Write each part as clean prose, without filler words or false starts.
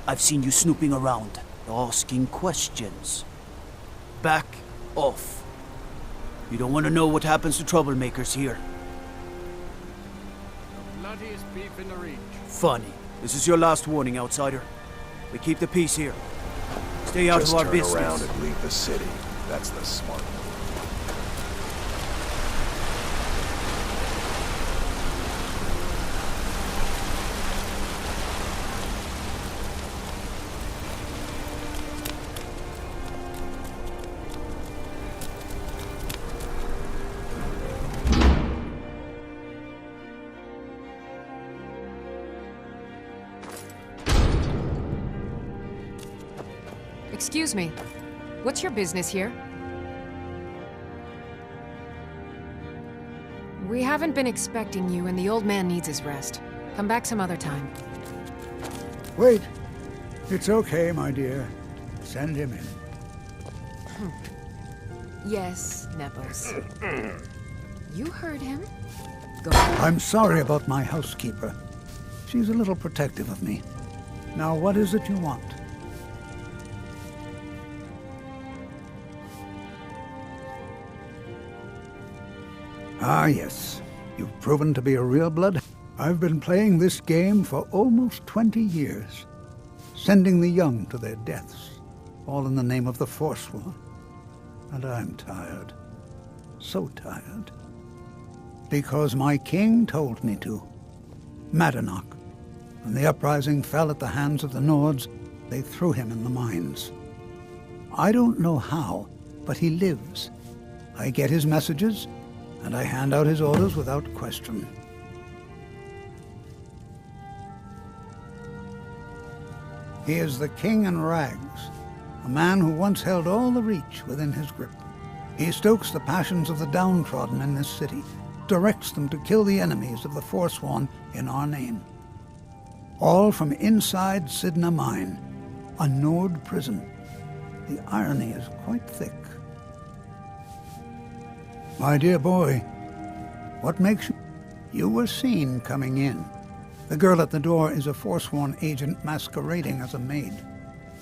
I've seen you snooping around, asking questions. Back off. You don't want to know what happens to troublemakers here. The bloodiest beef in the Reach. Funny. This is your last warning, outsider. We keep the peace here. Stay out of our business. Just turn around and leave the city. That's the smart move. Excuse me. What's your business here? We haven't been expecting you, and the old man needs his rest. Come back some other time. Wait. It's okay, my dear. Send him in. Yes, Nepos. You heard him. Go. I'm sorry about my housekeeper. She's a little protective of me. Now, what is it you want? Ah, yes. You've proven to be a real blood. I've been playing this game for almost 20 years, sending the young to their deaths, all in the name of the Forsworn. And I'm tired. So tired. Because my king told me to. Madanach. When the uprising fell at the hands of the Nords, they threw him in the mines. I don't know how, but he lives. I get his messages, and I hand out his orders without question. He is the king in rags, a man who once held all the Reach within his grip. He stokes the passions of the downtrodden in this city, directs them to kill the enemies of the Forsworn in our name. All from inside Cidhna Mine, a Nord prison. The irony is quite thick. My dear boy, what makes you... You were seen coming in. The girl at the door is a Forsworn agent masquerading as a maid.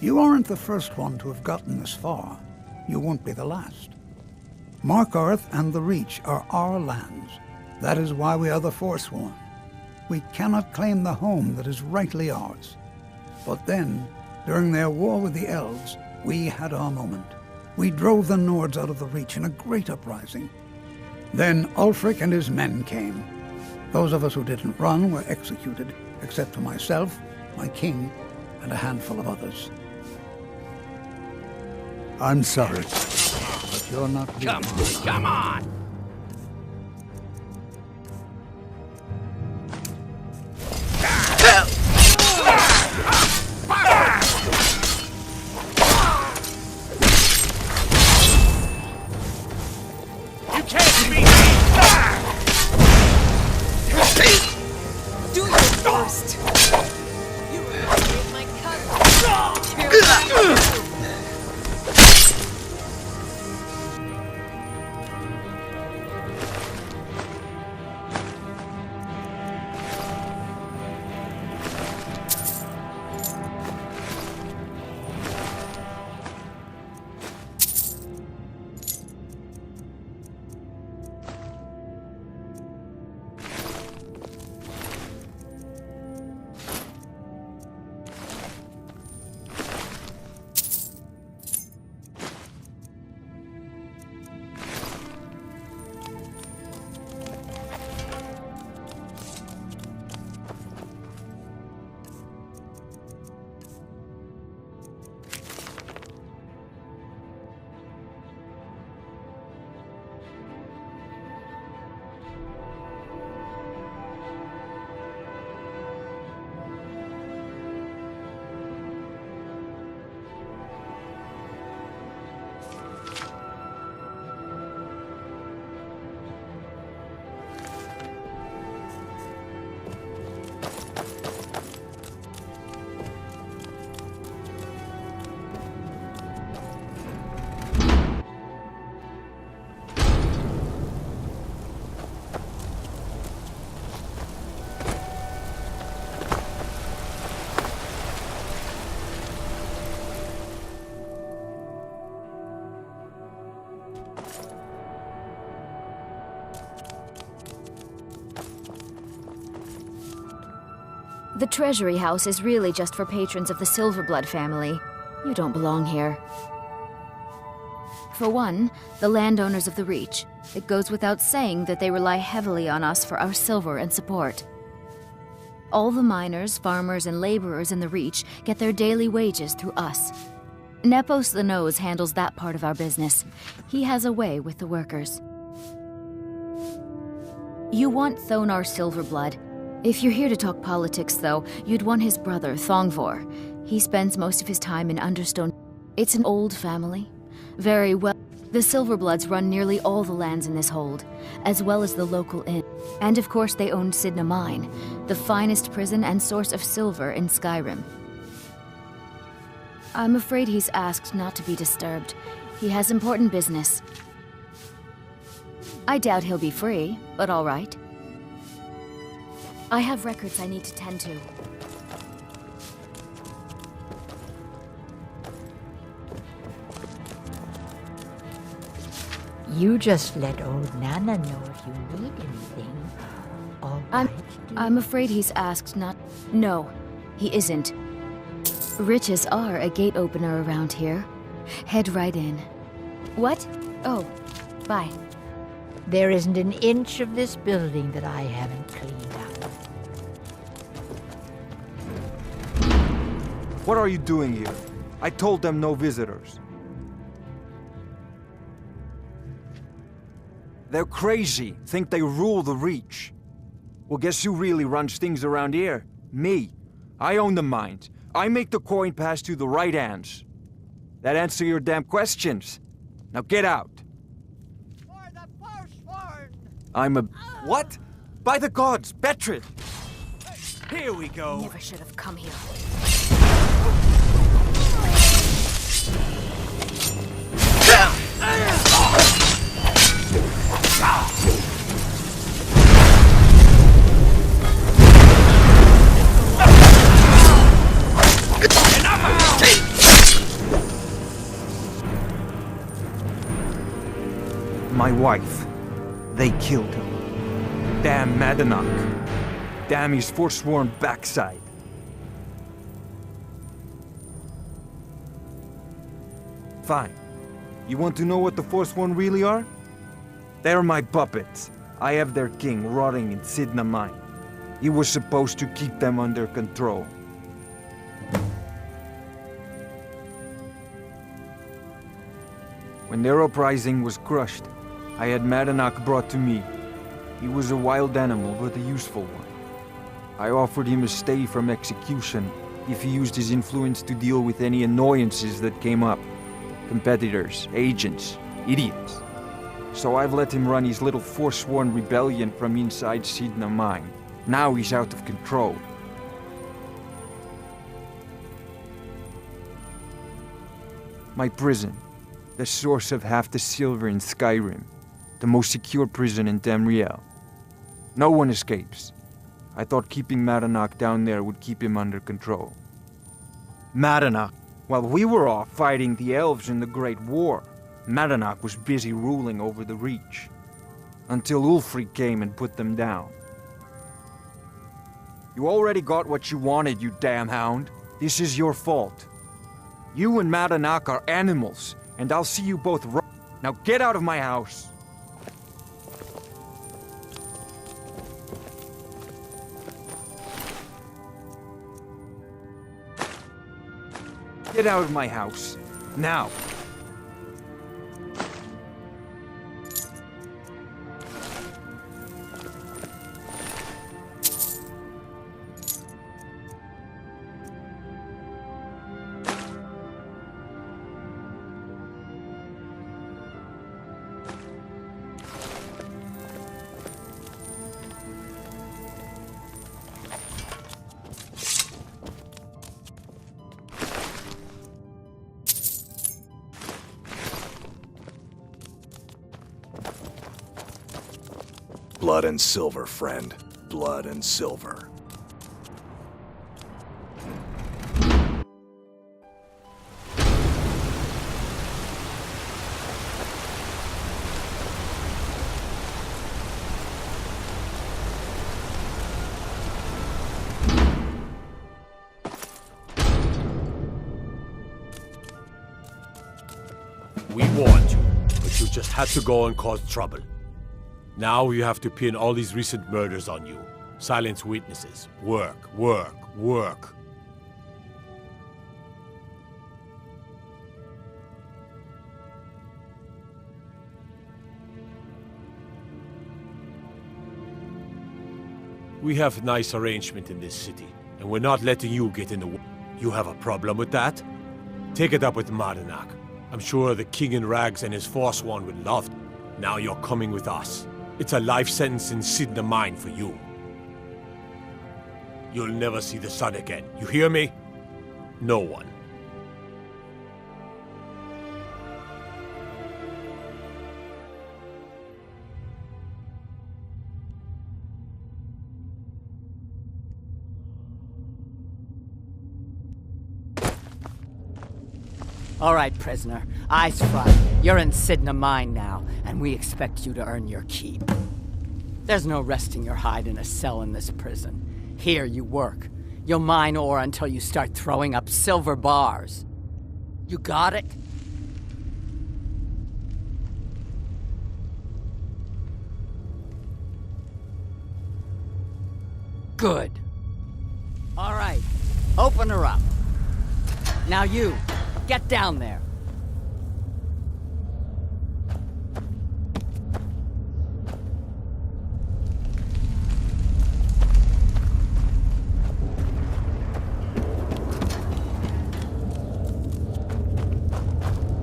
You aren't the first one to have gotten this far. You won't be the last. Markarth and the Reach are our lands. That is why we are the Forsworn. We cannot claim the home that is rightly ours. But then, during their war with the Elves, we had our moment. We drove the Nords out of the Reach in a great uprising. Then Ulfric and his men came. Those of us who didn't run were executed, except for myself, my king, and a handful of others. I'm sorry, but you're not leaving. Come on! You can't beat me! Do your worst. You ruined my cousin. The Treasury House is really just for patrons of the Silverblood family. You don't belong here. For one, the landowners of the Reach. It goes without saying that they rely heavily on us for our silver and support. All the miners, farmers, and laborers in the Reach get their daily wages through us. Nepos the Nose handles that part of our business. He has a way with the workers. You want Thonar Silverblood. If you're here to talk politics, though, you'd want his brother, Thongvor. He spends most of his time in Understone. It's an old family. Very well. The Silverbloods run nearly all the lands in this hold, as well as the local inn. And of course they own Sidna Mine, the finest prison and source of silver in Skyrim. I'm afraid he's asked not to be disturbed. He has important business. I doubt he'll be free, but all right. I have records I need to tend to. You just let old Nana know if you need anything. All right, I'm afraid he's asked not... No, he isn't. Riches are a gate opener around here. Head right in. What? Oh, bye. There isn't an inch of this building that I haven't cleaned out. What are you doing here? I told them no visitors. They're crazy, think they rule the Reach. Well, guess who really runs things around here? Me. I own the mines. I make the coin pass to the right hands. That answer your damn questions. Now get out. For the Forsworn! I'm a... What? By the gods, Betrid! Here we go. Never should have come here. My wife. They killed her. Damn Madanach. Damn his forsworn backside. Fine. You want to know what the Forsworn really are? They're my puppets. I have their king rotting in Sidna Mine. He was supposed to keep them under control. When their uprising was crushed, I had Madanach brought to me. He was a wild animal, but a useful one. I offered him a stay from execution if he used his influence to deal with any annoyances that came up. Competitors, agents, idiots. So I've let him run his little forsworn rebellion from inside Sidna Mine. Now he's out of control. My prison, the source of half the silver in Skyrim, the most secure prison in Tamriel. No one escapes. I thought keeping Madanach down there would keep him under control. Madanach, while we were off fighting the elves in the Great War, Madanach was busy ruling over the Reach. Until Ulfric came and put them down. You already got what you wanted, you damn hound. This is your fault. You and Madanach are animals, and I'll see you both Now get out of my house! Get out of my house. Now! Blood and silver, friend. Blood and silver. just had to go and cause trouble. Now you have to pin all these recent murders on you. Silence witnesses. Work, work, work. We have a nice arrangement in this city, and we're not letting you get in the way. You have a problem with that? Take it up with Madanak. I'm sure the King in Rags and his Forsworn would love it. Now you're coming with us. It's a life sentence in Cidhna Mine for you. You'll never see the sun again. You hear me? No one. All right, prisoner. Eyes front. You're in Cidhna Mine now, and we expect you to earn your keep. There's no resting your hide in a cell in this prison. Here you work. You'll mine ore until you start throwing up silver bars. You got it? Good. All right. Open her up. Now you. Get down there.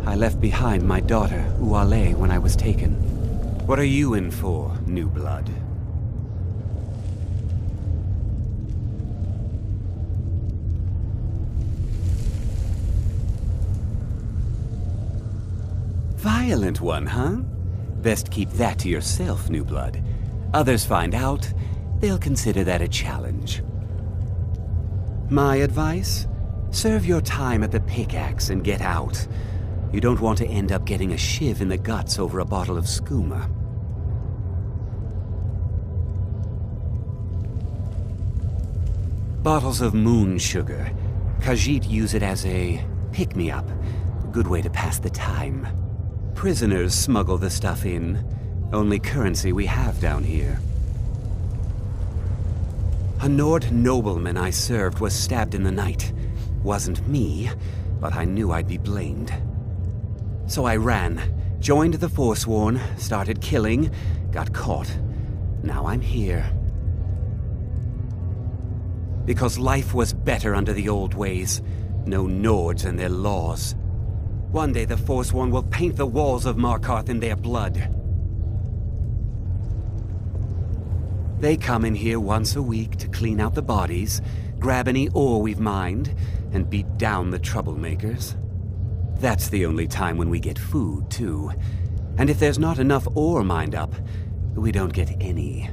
I left behind my daughter, Uale, when I was taken. What are you in for, New Blood? Violent one, huh? Best keep that to yourself, New Blood. Others find out, they'll consider that a challenge. My advice? Serve your time at the pickaxe and get out. You don't want to end up getting a shiv in the guts over a bottle of skooma. Bottles of moon sugar. Khajiit use it as a pick-me-up. Good way to pass the time. Prisoners smuggle the stuff in. Only currency we have down here. A Nord nobleman I served was stabbed in the night. Wasn't me, but I knew I'd be blamed. So I ran, joined the Forsworn, started killing, got caught. Now I'm here. Because life was better under the old ways. No Nords and their laws. One day the Forsworn will paint the walls of Markarth in their blood. They come in here once a week to clean out the bodies, grab any ore we've mined, and beat down the troublemakers. That's the only time when we get food, too. And if there's not enough ore mined up, we don't get any.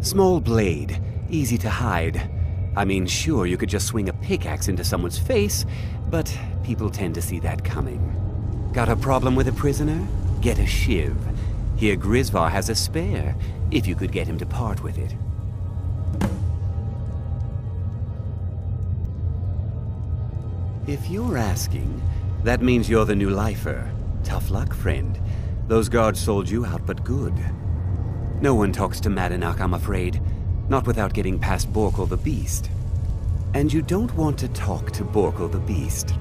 Small blade, easy to hide. I mean, sure, you could just swing a pickaxe into someone's face, but people tend to see that coming. Got a problem with a prisoner? Get a shiv. Here Grisvar has a spare, if you could get him to part with it. If you're asking, that means you're the new lifer. Tough luck, friend. Those guards sold you out, but good. No one talks to Madanak, I'm afraid. Not without getting past Borkul the Beast. And you don't want to talk to Borkul the Beast.